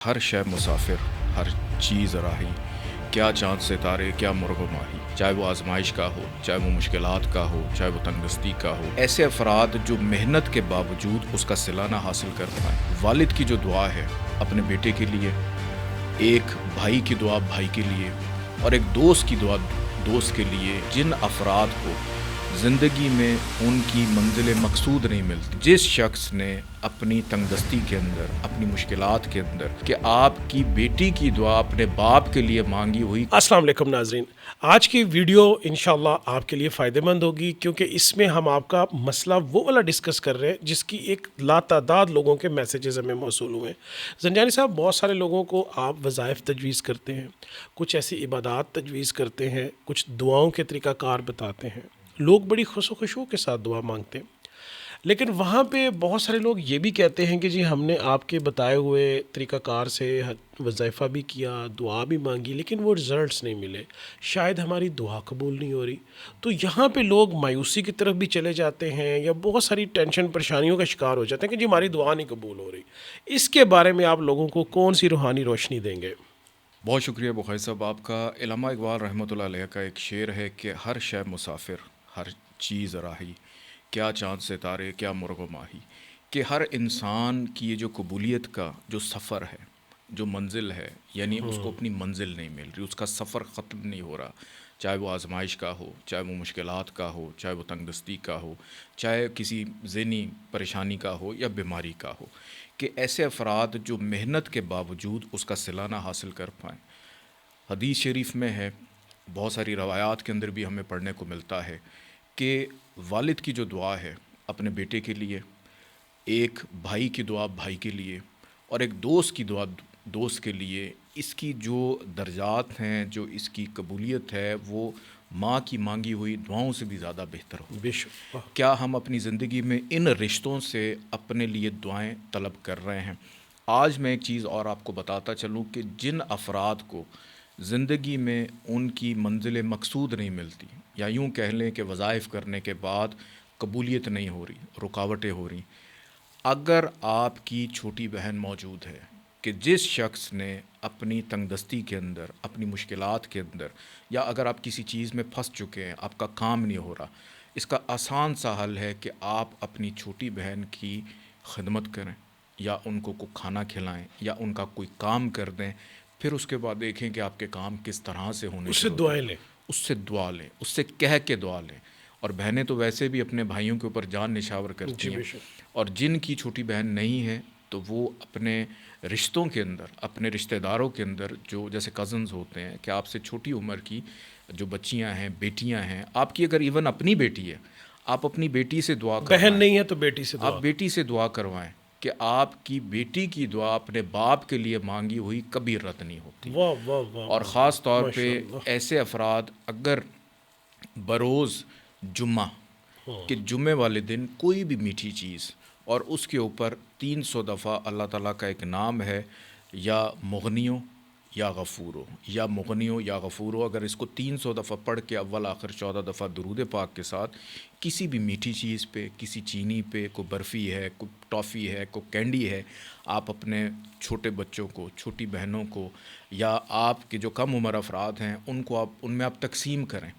हर शय मुसाफिर, हर चीज़ राही, क्या चाँद सितारे, क्या मुर्ग़ माही। चाहे वो आज़माइश का हो, चाहे वो मुश्किलात का हो, चाहे वो तंगदस्ती का हो। ऐसे अफ़राद जो मेहनत के बावजूद उसका सिला ना हासिल कर पाएँ। वालिद की जो दुआ है अपने बेटे के लिए, एक भाई की दुआ भाई के लिए और एक दोस्त की दुआ दोस्त के लिए, जिन अफ़राद को ज़िंदगी में उनकी मंज़िल मकसूद नहीं मिलती, जिस शख्स ने अपनी तंगदस्ती के अंदर, अपनी मुश्किलात के अंदर कि आपकी बेटी की दुआ अपने बाप के लिए मांगी हुई। अस्सलाम वालेकुम नाज़रीन, आज की वीडियो इंशाल्लाह आपके लिए फ़ायदेमंद होगी क्योंकि इसमें हम आपका मसला वो वाला डिस्कस कर रहे हैं जिसकी एक लातादाद लोगों के मैसेजेस हमें मौसूल हुए हैं। ज़ंजानी साहब, बहुत सारे लोगों को आप वज़ाइफ तजवीज़ करते हैं, कुछ ऐसी इबादात तजवीज़ करते हैं, कुछ दुआओं के तरीक़ाकार बताते हैं। लोग बड़ी खुशो के साथ दुआ मांगते हैं, लेकिन वहाँ पे बहुत सारे लोग ये भी कहते हैं कि जी हमने आपके बताए हुए तरीक़ाकार से वज़ाइफ़ा भी किया, दुआ भी मांगी, लेकिन वो रिज़ल्ट्स नहीं मिले, शायद हमारी दुआ कबूल नहीं हो रही। तो यहाँ पे लोग मायूसी की तरफ भी चले जाते हैं या बहुत सारी टेंशन परेशानियों का शिकार हो जाते हैं कि जी हमारी दुआ नहीं कबूल हो रही। इसके बारे में आप लोगों को कौन सी रूहानी रोशनी देंगे? बहुत शुक्रिया बुख़ारी साहब आपका। इल्लामा इक़बाल रहमतुल्लाह अलैह का एक शेर है कि हर शय मुसाफिर, हर चीज़ राही, क्या चाँद सितारे, क्या मुर्ग़ माही। कि हर इंसान की ये जो कबूलियत का जो सफ़र है, जो मंज़िल है, यानी उसको अपनी मंज़िल नहीं मिल रही, उसका सफ़र ख़त्म नहीं हो रहा। चाहे वो आज़माइश का हो, चाहे वो मुश्किलात का हो, चाहे वो तंगदस्ती का हो, चाहे किसी ज़हनी परेशानी का हो या बीमारी का हो। कि ऐसे अफ़राद जो मेहनत के बावजूद उसका सिला ना हासिल कर पाएँ। हदीस शरीफ में है, बहुत सारी रवायात के अंदर भी हमें पढ़ने को मिलता है कि वालिद की जो दुआ है अपने बेटे के लिए, एक भाई की दुआ भाई के लिए और एक दोस्त की दुआ दोस्त के लिए, इसकी जो दर्जात हैं, जो इसकी कबूलियत है, वो माँ की मांगी हुई दुआओं से भी ज़्यादा बेहतर हो। बेशक। क्या हम अपनी ज़िंदगी में इन रिश्तों से अपने लिए दुआएं तलब कर रहे हैं? आज मैं एक चीज़ और आपको बताता चलूँ कि जिन अफ़राद को ज़िंदगी में उनकी मंज़िल मकसूद नहीं मिलती, या यूँ कह लें कि वज़ाइफ़ करने के बाद कबूलियत नहीं हो रही, रुकावटें हो रही। अगर आपकी छोटी बहन मौजूद है कि जिस शख्स ने अपनी तंगदस्ती के अंदर, अपनी मुश्किलात के अंदर, या अगर आप किसी चीज़ में फंस चुके हैं, आपका काम नहीं हो रहा, इसका आसान सा हल है कि आप अपनी छोटी बहन की खिदमत करें, या उनको को खाना खिलाएं, या उनका कोई काम कर दें। फिर उसके बाद देखें कि आपके काम किस तरह से होने उससे शुरू होते दुआएं हैं। लें। उससे दुआ लें, उससे कह के दुआ लें। और बहनें तो वैसे भी अपने भाइयों के ऊपर जान निछावर करती जी हैं, बेशक। और जिनकी छोटी बहन नहीं है तो वो अपने रिश्तों के अंदर, अपने रिश्तेदारों के अंदर, जो जैसे कज़न्स होते हैं, कि आपसे छोटी उम्र की जो बच्चियां हैं, बेटियां हैं, आपकी अगर इवन अपनी बेटी है, आप अपनी बेटी से दुआ बहन करवाएं। नहीं है तो बेटी से आप दुआ। बेटी से दुआ करवाएं कि आपकी बेटी की दुआ अपने बाप के लिए मांगी हुई कभी रद्द नहीं होती। वाह वाह वाह और वाह वाह, ख़ास तौर पे माशाअल्लाह। ऐसे अफराद अगर बरोज़ जुम्मा, कि जुम्मे वाले दिन कोई भी मीठी चीज़, और उसके ऊपर 300 दफ़ा अल्लाह ताला का एक नाम है, या मुग़नियो या गफ़ूरो, या मुग़नियो या गफ़ूरो, अगर इसको 300 दफ़ा पढ़ के अव्वल आखिर 14 दफ़ा दुरूद पाक के साथ किसी भी मीठी चीज़ पे, किसी चीनी पे, कोई बर्फ़ी है, कोई टॉफ़ी है, कोई कैंडी है, आप अपने छोटे बच्चों को, छोटी बहनों को, या आपके जो कम उम्र अफराद हैं उनको आप उनमें आप तकसीम करें।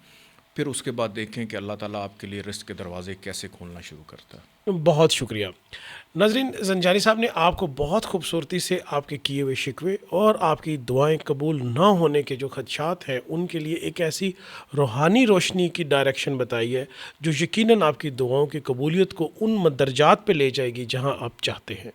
फिर उसके बाद देखें कि अल्लाह ताला आपके लिए रिज़्क़ के दरवाज़े कैसे खोलना शुरू करता है। बहुत शुक्रिया नाज़रीन। ज़ंजानी साहब ने आपको बहुत खूबसूरती से आपके किए हुए शिकवे और आपकी दुआएं कबूल ना होने के जो खदशात हैं उनके लिए एक ऐसी रूहानी रोशनी की डायरेक्शन बताई है जो यकीनन आपकी दुआओं की कबूलियत को उन दर्जात पे ले जाएगी जहां आप चाहते हैं।